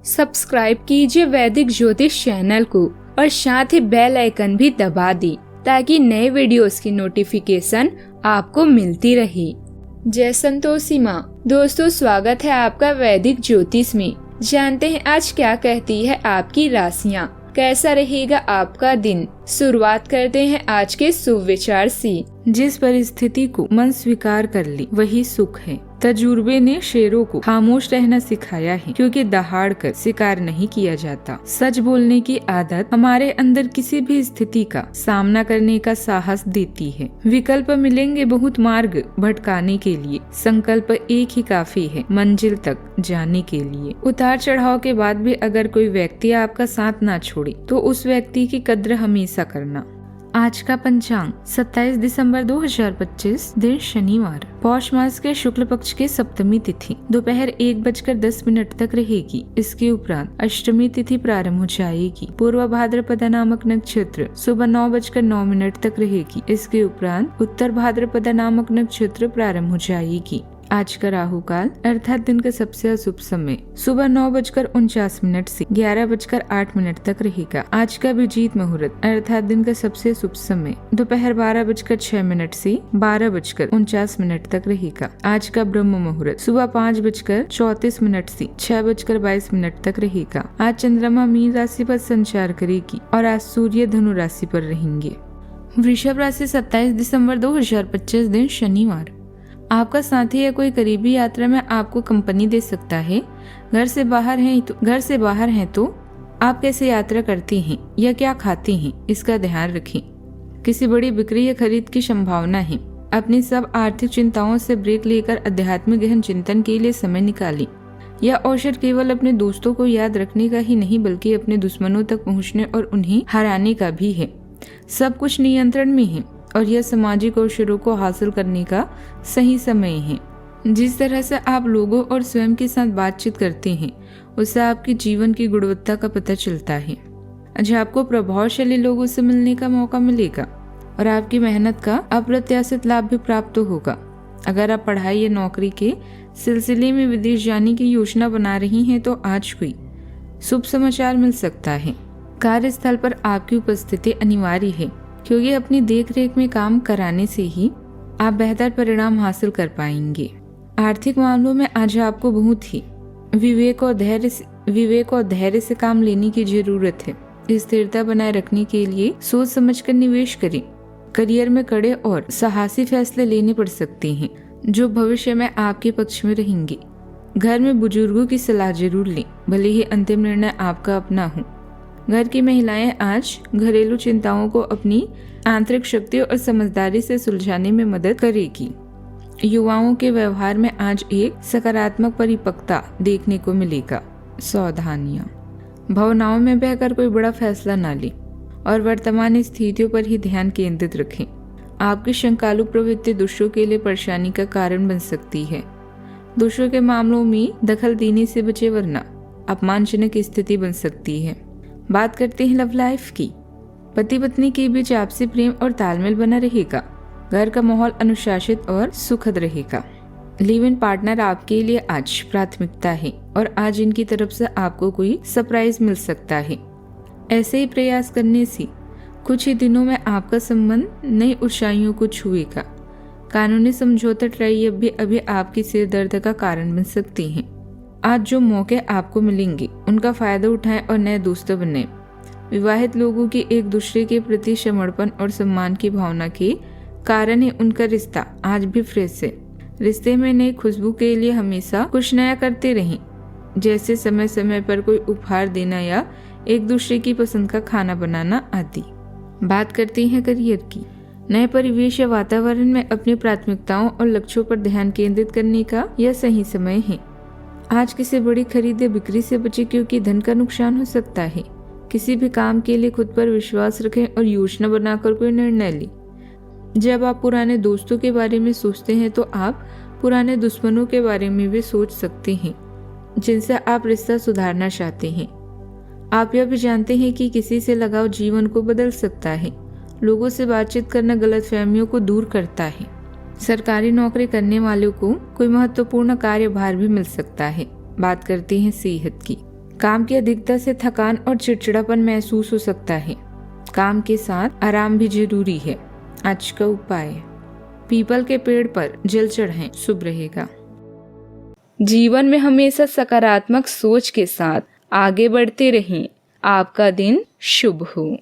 Subscribe कीजिए वैदिक ज्योतिष चैनल को और साथ ही बेल आइकन भी दबा दी ताकि नए वीडियोस की नोटिफिकेशन आपको मिलती रहे। जय संतोषी माँ। दोस्तों, स्वागत है आपका वैदिक ज्योतिष में। जानते हैं आज क्या कहती है आपकी राशियाँ, कैसा रहेगा आपका दिन। शुरुआत करते हैं आज के शुभ विचार से। जिस परिस्थिति को मन स्वीकार कर ले वही सुख है। तजुर्बे ने शेरों को खामोश रहना सिखाया है, क्योंकि दहाड़ कर शिकार नहीं किया जाता। सच बोलने की आदत हमारे अंदर किसी भी स्थिति का सामना करने का साहस देती है। विकल्प मिलेंगे बहुत मार्ग भटकाने के लिए, संकल्प एक ही काफी है मंजिल तक जाने के लिए। उतार चढ़ाव के बाद भी अगर कोई व्यक्ति आपका साथ ना छोड़े तो उस व्यक्ति की कद्र हमेशा करना। आज का पंचांग 27 दिसंबर 2025, दिन शनिवार। पौष मास के शुक्ल पक्ष के सप्तमी तिथि दोपहर 1:10 तक रहेगी। इसके उपरांत अष्टमी तिथि प्रारंभ हो जाएगी। पूर्व भाद्रपदा नामक नक्षत्र सुबह 9:09 तक रहेगी। इसके उपरांत उत्तर भाद्रपदा नामक नक्षत्र प्रारंभ हो जाएगी। आज का राहु काल अर्थात दिन का सबसे अशुभ समय सुबह 9:49 से 11:08 तक रहेगा। आज का अभिजीत मुहूर्त अर्थात दिन का सबसे शुभ समय दोपहर 12:06 से 12:49 तक रहेगा। आज का ब्रह्म मुहूर्त सुबह 5:34 से 6:22 तक रहेगा। आज चंद्रमा मीन राशि पर संचार करेगी और आज सूर्य धनु राशि पर रहेंगे। वृषभ राशि 27 दिसंबर 2025, दिन शनिवार। आपका साथी या कोई करीबी यात्रा में आपको कंपनी दे सकता है। घर से बाहर हैं तो आप कैसे यात्रा करते हैं या क्या खाते हैं, इसका ध्यान रखें। किसी बड़ी बिक्री या खरीद की संभावना है। अपनी सब आर्थिक चिंताओं से ब्रेक लेकर आध्यात्मिक गहन चिंतन के लिए समय निकालें। यह अवसर केवल अपने दोस्तों को याद रखने का ही नहीं बल्कि अपने दुश्मनों तक पहुँचने और उन्हें हराने का भी है। सब कुछ नियंत्रण में है और यह सामाजिक अवसरों को हासिल करने का सही समय है। जिस तरह से आप लोगों और स्वयं के साथ बातचीत करते हैं उससे आपके जीवन की गुणवत्ता का पता चलता है। आज आपको प्रभावशाली लोगों से मिलने का मौका मिलेगा और आपकी मेहनत का अप्रत्याशित लाभ भी प्राप्त होगा। अगर आप पढ़ाई या नौकरी के सिलसिले में विदेश जाने की योजना बना रही हैं तो आज कोई शुभ समाचार मिल सकता है। कार्यस्थल पर आपकी उपस्थिति अनिवार्य है, क्योंकि अपनी देखरेख में काम कराने से ही आप बेहतर परिणाम हासिल कर पाएंगे। आर्थिक मामलों में आज आपको बहुत ही विवेक और धैर्य से काम लेने की जरूरत है। स्थिरता बनाए रखने के लिए सोच समझकर निवेश करें। करियर में कड़े और साहसी फैसले लेने पड़ सकते हैं जो भविष्य में आपके पक्ष में रहेंगे। घर में बुजुर्गों की सलाह जरूर लें, भले ही अंतिम निर्णय आपका अपना हो। घर की महिलाएं आज घरेलू चिंताओं को अपनी आंतरिक शक्ति और समझदारी से सुलझाने में मदद करेगी। युवाओं के व्यवहार में आज एक सकारात्मक परिपक्वता देखने को मिलेगा। सावधानियां, भावनाओं में बहकर कोई बड़ा फैसला न लें और वर्तमान स्थितियों पर ही ध्यान केंद्रित रखें। आपकी शंकालु प्रवृत्ति दूसरों के लिए परेशानी का कारण बन सकती है। दूसरों के मामलों में दखल देने से बचे, वरना अपमानजनक स्थिति बन सकती है। बात करते हैं लव लाइफ की। पति पत्नी के बीच आपसी प्रेम और तालमेल बना रहेगा। घर का माहौल अनुशासित और सुखद रहेगा। लिव इन पार्टनर आपके लिए आज प्राथमिकता है और आज इनकी तरफ से आपको कोई सरप्राइज मिल सकता है। ऐसे ही प्रयास करने से कुछ ही दिनों में आपका संबंध नई ऊंचाइयों को छुएगा। कानूनी समझौता ट्राई अभी आपकी सिर दर्द का कारण बन सकते हैं। आज जो मौके आपको मिलेंगे उनका फायदा उठाएं और नए दोस्त बने। विवाहित लोगों की एक दूसरे के प्रति समर्पण और सम्मान की भावना के कारण ही उनका रिश्ता आज भी फ्रेश है। रिश्ते में नई खुशबू के लिए हमेशा कुछ नया करते रहें, जैसे समय समय पर कोई उपहार देना या एक दूसरे की पसंद का खाना बनाना आदि। बात करते हैं करियर की। नए परिवेश या वातावरण में अपनी प्राथमिकताओं और लक्ष्यों पर ध्यान केंद्रित करने का यह सही समय है। आज किसी बड़ी खरीद या बिक्री से बचे, क्योंकि धन का नुकसान हो सकता है। किसी भी काम के लिए खुद पर विश्वास रखें और योजना बनाकर कोई निर्णय लें। जब आप पुराने दोस्तों के बारे में सोचते हैं तो आप पुराने दुश्मनों के बारे में भी सोच सकते हैं जिनसे आप रिश्ता सुधारना चाहते हैं। आप यह भी जानते हैं कि किसी से लगाव जीवन को बदल सकता है। लोगों से बातचीत करना गलतफहमियों को दूर करता है। सरकारी नौकरी करने वालों को कोई महत्वपूर्ण कार्यभार भी मिल सकता है। बात करते हैं सेहत की। काम की अधिकता से थकान और चिड़चिड़ापन महसूस हो सकता है। काम के साथ आराम भी जरूरी है। आज का उपाय, पीपल के पेड़ पर जल चढ़ाएं, शुभ रहेगा। जीवन में हमेशा सकारात्मक सोच के साथ आगे बढ़ते रहें। आपका दिन शुभ हो।